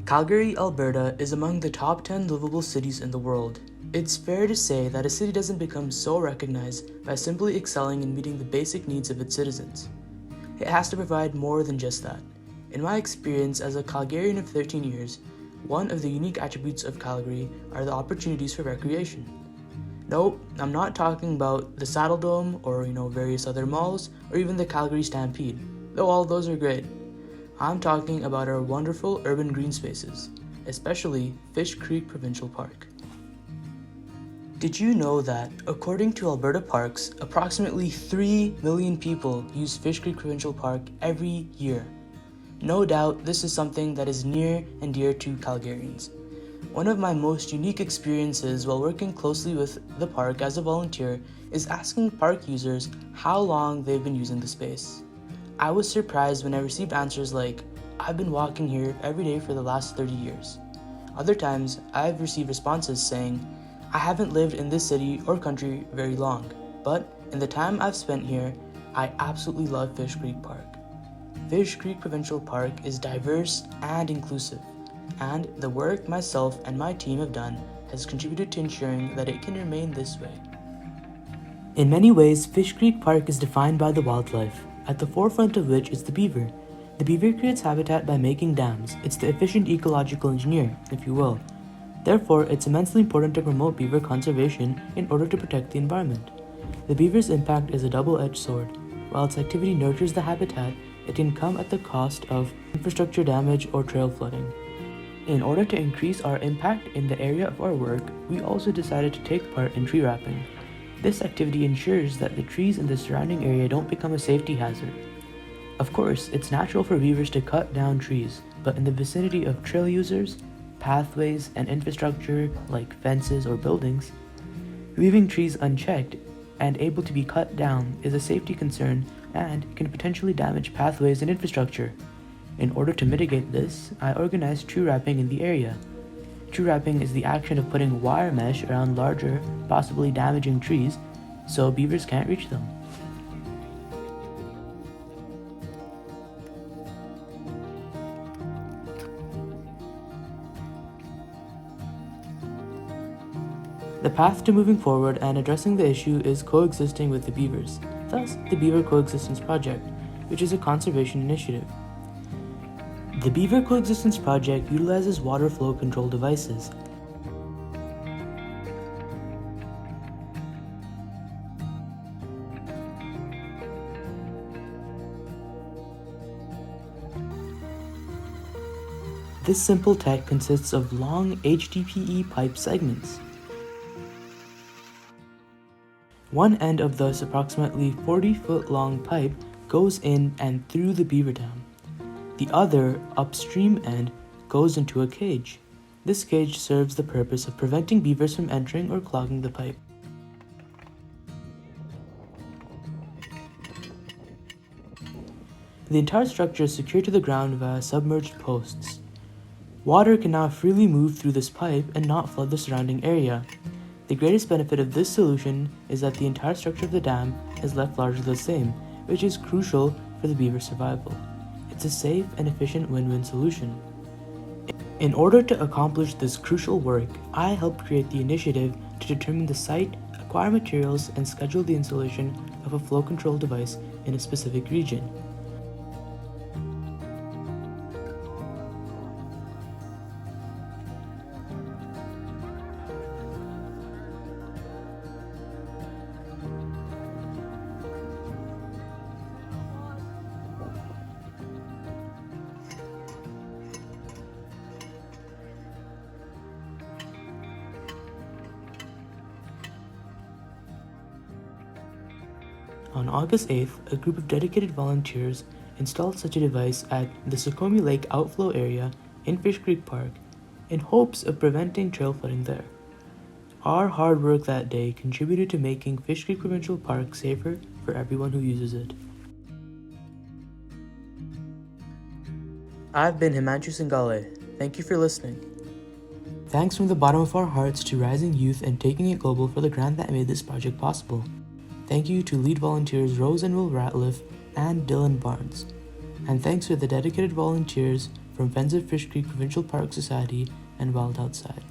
Calgary, Alberta is among the top 10 livable cities in the world. It's fair to say that a city doesn't become so recognized by simply excelling in meeting the basic needs of its citizens. It has to provide more than just that. In my experience as a Calgarian of 13 years, one of the unique attributes of Calgary are the opportunities for recreation. No, I'm not talking about the Saddle Dome or various other malls or even the Calgary Stampede, though all those are great. I'm talking about our wonderful urban green spaces, especially Fish Creek Provincial Park. Did you know that, according to Alberta Parks, approximately 3 million people use Fish Creek Provincial Park every year? No doubt this is something that is near and dear to Calgarians. One of my most unique experiences while working closely with the park as a volunteer is asking park users how long they've been using the space. I was surprised when I received answers like, "I've been walking here every day for the last 30 years. Other times, I've received responses saying, "I haven't lived in this city or country very long, but in the time I've spent here, I absolutely love Fish Creek Park." Fish Creek Provincial Park is diverse and inclusive, and the work myself and my team have done has contributed to ensuring that it can remain this way. In many ways, Fish Creek Park is defined by the wildlife, at the forefront of which is the beaver. The beaver creates habitat by making dams. It's the efficient ecological engineer, if you will. Therefore, it's immensely important to promote beaver conservation in order to protect the environment. The beaver's impact is a double-edged sword. While its activity nurtures the habitat, it can come at the cost of infrastructure damage or trail flooding. In order to increase our impact in the area of our work, we also decided to take part in tree wrapping. This activity ensures that the trees in the surrounding area don't become a safety hazard. Of course, it's natural for beavers to cut down trees, but in the vicinity of trail users, pathways, and infrastructure like fences or buildings, leaving trees unchecked and able to be cut down is a safety concern and can potentially damage pathways and infrastructure. In order to mitigate this, I organized tree wrapping in the area. Tree wrapping is the action of putting wire mesh around larger, possibly damaging trees so beavers can't reach them. The path to moving forward and addressing the issue is coexisting with the beavers, thus the Beaver Coexistence Project, which is a conservation initiative. The Beaver Coexistence Project utilizes water flow control devices. This simple tech consists of long HDPE pipe segments. One end of this approximately 40-foot long pipe goes in and through the beaver dam. The other, upstream end, goes into a cage. This cage serves the purpose of preventing beavers from entering or clogging the pipe. The entire structure is secured to the ground via submerged posts. Water can now freely move through this pipe and not flood the surrounding area. The greatest benefit of this solution is that the entire structure of the dam is left largely the same, which is crucial for the beaver survival. It's a safe and efficient win-win solution. In order to accomplish this crucial work, I helped create the initiative to determine the site, acquire materials, and schedule the installation of a flow control device in a specific region. On August 8th, a group of dedicated volunteers installed such a device at the Sikome Lake outflow area in Fish Creek Park in hopes of preventing trail flooding there. Our hard work that day contributed to making Fish Creek Provincial Park safer for everyone who uses it. I've been Himanshu Sangale. Thank you for listening. Thanks from the bottom of our hearts to Rising Youth and Taking It Global for the grant that made this project possible. Thank you to lead volunteers Rose and Will Ratliff and Dylan Barnes. And thanks to the dedicated volunteers from friends of Fish Creek Provincial Park Society and Wild Outside.